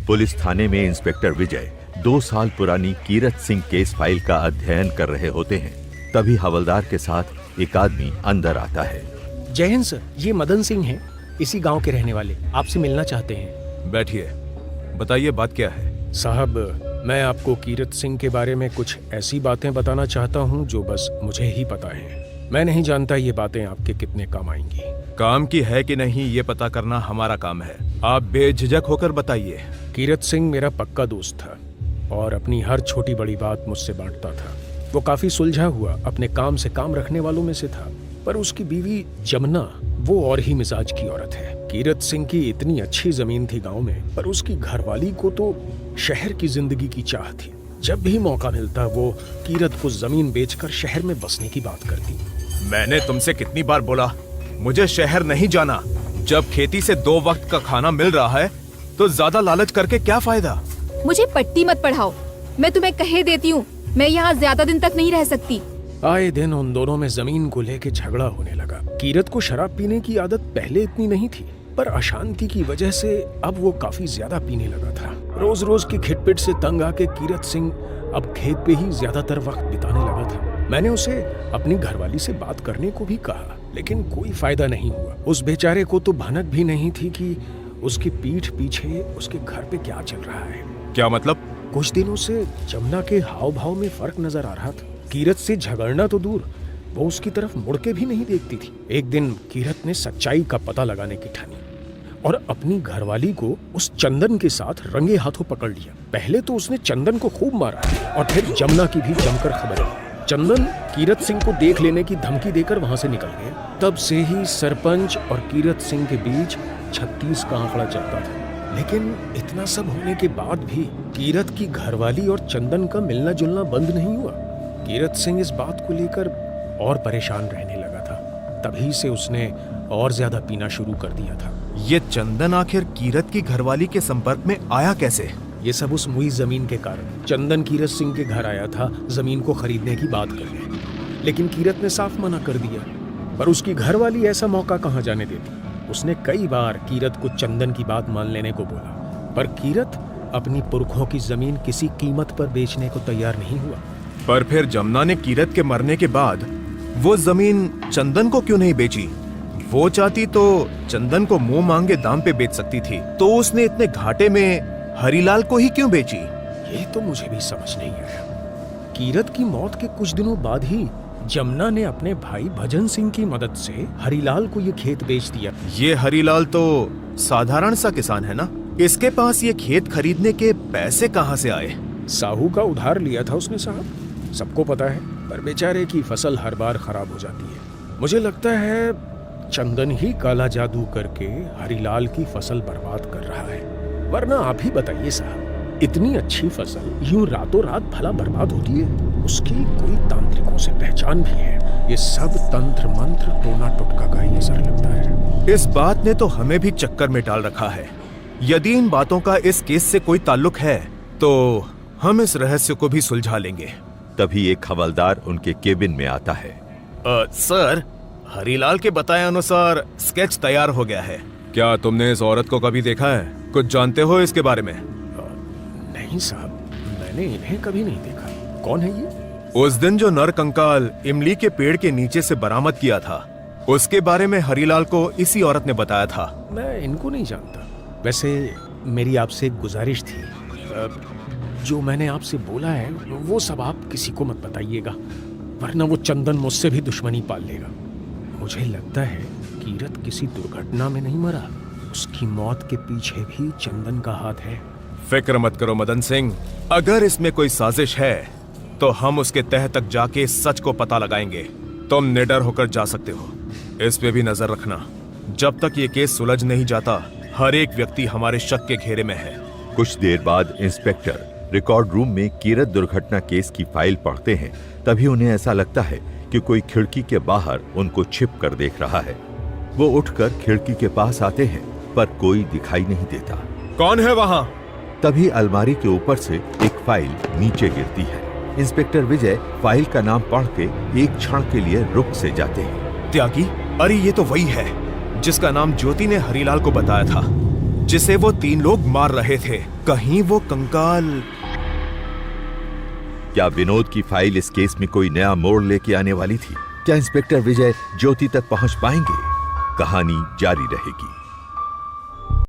Police थाने में inspector विजय 2 साल पुरानी कीरत सिंह केस फाइल का अध्ययन कर रहे होते हैं। तभी हवलदार के साथ एक आदमी अंदर आता है। जय हिंद सर, ये मदन सिंह हैं, इसी गांव के रहने वाले, आपसे मिलना चाहते हैं। बैठिए, बताइए बात क्या है। साहब, मैं आपको कीरत सिंह के बारे में कुछ ऐसी बातें बताना चाहता हूँ जो बस मुझे ही पता है। मैं नहीं जानता ये बातें आपके कितने काम आएंगी। काम की है कि नहीं ये पता करना हमारा काम है। आप बेझिझक होकर बताइए। कीरत सिंह मेरा पक्का दोस्त था और अपनी हर छोटी बड़ी बात मुझसे बांटता था। वो काफी सुलझा हुआ, अपने काम से काम रखने वालों में से था। पर उसकी बीवी जमुना, वो और ही मिजाज की औरत है। कीरत सिंह की इतनी अच्छी जमीन थी गांव में, पर उसकी घरवाली को तो शहर की जिंदगी की चाह थी। जब भी मौका मिलता वो कीरत को जमीन बेचकर शहर में बसने की बात करती। मैंने तुमसे कितनी बार बोला मुझे शहर नहीं जाना। जब खेती से 2 वक्त का खाना मिल रहा है तो ज्यादा लालच करके क्या फायदा। मुझे पट्टी मत पढ़ाओ, मैं तुम्हें कहे देती हूँ, मैं यहाँ ज्यादा दिन तक नहीं रह सकती। आए दिन उन दोनों में जमीन को लेके झगड़ा होने लगा। कीरत को शराब पीने की आदत पहले इतनी नहीं थी, पर अशांति की वजह से अब वो काफी ज्यादा पीने लगा था। रोज रोज की खिटपिट से तंग आके कीरत सिंह अब खेत पे ही ज्यादातर वक्त बिताने लगा था। मैंने उसे अपनी घरवाली से बात करने को भी कहा, लेकिन कोई फायदा नहीं हुआ। उस बेचारे को तो भनक भी नहीं थी कि उसकी पीठ पीछे उसके घर पे क्या चल रहा है। क्या मतलब? कुछ दिनों से जमुना के हाव भाव में फर्क नजर आ रहा था। कीरत से झगड़ना तो दूर, वो उसकी तरफ मुड़ के भी नहीं देखती थी। एक दिन कीरत ने सच्चाई का पता लगाने की ठानी और अपनी घरवाली को उस चंदन के साथ रंगे हाथों पकड़ लिया। पहले तो उसने चंदन को खूब मारा और फिर जमुना की भी जमकर खबर ली। चंदन कीरत सिंह को देख लेने की धमकी देकर वहां से निकल गया। तब से ही सरपंच और कीरत सिंह के बीच 36 का आंकड़ा चलता था। लेकिन इतना सब होने के बाद भी कीरत की घरवाली और चंदन का मिलना जुलना बंद नहीं हुआ। कीरत सिंह इस बात को लेकर और परेशान रहने लगा था। तभी से उसने और ज्यादा पीना शुरू कर दिया था। ये चंदन आखिर कीरत की घरवाली के संपर्क में आया कैसे? ये सब उस मुई जमीन के कारण। चंदन कीरत सिंह के घर आया था जमीन को खरीदने की बात करने, लेकिन कीरत ने साफ मना कर दिया। पर उसकी घरवाली ऐसा मौका कहाँ जाने देती। उसने कई बार कीरत को चंदन की बात मान लेने को बोला, पर कीरत अपनी पुरखों की जमीन किसी कीमत पर बेचने को तैयार नहीं हुआ। पर फिर जमुना ने कीरत के मरने के बाद वो जमीन चंदन को क्यों नहीं बेची? वो चाहती तो चंदन को मुंह मांगे दाम पे बेच सकती थी, तो उसने इतने घाटे में हरिलाल को ही क्यों बेची? ये तो मुझे भी समझ नहीं आया। कीरत की मौत के कुछ दिनों बाद ही जमुना ने अपने भाई भजन सिंह की मदद से हरिलाल को ये खेत बेच दिया। ये हरिलाल तो साधारण सा किसान है ना, इसके पास ये खेत खरीदने के पैसे कहाँ से आए? साहू का उधार लिया था उसने साहब, सबको पता है। पर बेचारे की फसल हर बार खराब हो जाती है। मुझे लगता है चंदन ही काला जादू करके हरिलाल की फसल बर्बाद कर रहा है। वरना आप ही बताइए साहब, इतनी अच्छी फसल यूं रातों रात भला बर्बाद होती है? उसकी कोई तांत्रिकों से पहचान भी है। ये सब तंत्र मंत्र टोना टुटका का ही असर लगता है। इस बात ने तो हमें भी चक्कर में डाल रखा है। यदि इन बातों का इस केस से कोई ताल्लुक है तो हम इस रहस्य को भी सुलझा लेंगे। तभी एक हवलदार उनके केबिन में आता है। सर, हरिलाल के बताए अनुसार स्केच तैयार हो गया है। क्या तुमने इस औरत को कभी देखा है? कुछ जानते हो इसके बारे में? नहीं साहब, मैंने इन्हें कभी नहीं देखा। कौन है ये? उस दिन जो नर कंकाल इमली के पेड़ के नीचे से बरामद किया था, उसके बारे में हरिलाल को इसी औरत ने बताया था। मैं इनको नहीं जानता। वैसे मेरी आपसे एक गुजारिश थी, जो मैंने आपसे बोला है वो सब आप किसी को मत बताइएगा, वरना वो चंदन मुझसे भी दुश्मनी पाल लेगा। मुझे लगता है कीरत किसी दुर्घटना में नहीं मरा, उसकी मौत के पीछे भी चंदन का हाथ है। फिक्र मत करो मदन सिंह, अगर इसमें कोई साजिश है तो हम उसके तह तक जाके सच को पता लगाएंगे। तुम निडर होकर जा सकते हो। इस पे भी नजर रखना, जब तक ये केस सुलझ नहीं जाता हर एक व्यक्ति हमारे शक के घेरे में है। कुछ देर बाद इंस्पेक्टर रिकॉर्ड रूम में कीरत दुर्घटना केस की फाइल पढ़ते हैं। तभी उन्हें ऐसा लगता है कि कोई खिड़की के बाहर उनको छिप कर देख रहा है। वो उठकर खिड़की के पास आते हैं, पर कोई दिखाई नहीं देता। कौन है वहाँ? तभी अलमारी के ऊपर से एक फाइल नीचे गिरती है। इंस्पेक्टर विजय फाइल का नाम पढ़ के एक क्षण के लिए रुक से जाते हैं। त्यागी? अरे ये तो वही है जिसका नाम ज्योति ने हरिलाल को बताया था। जिसे वो 3 लोग मार रहे थे। कहीं वो कंकाल। क्या विनोद की फाइल इस केस में कोई नया मोड़ लेके आने वाली थी? क्या इंस्पेक्टर विजय ज्योति तक पहुंच पाएंगे? कहानी जारी रहेगी।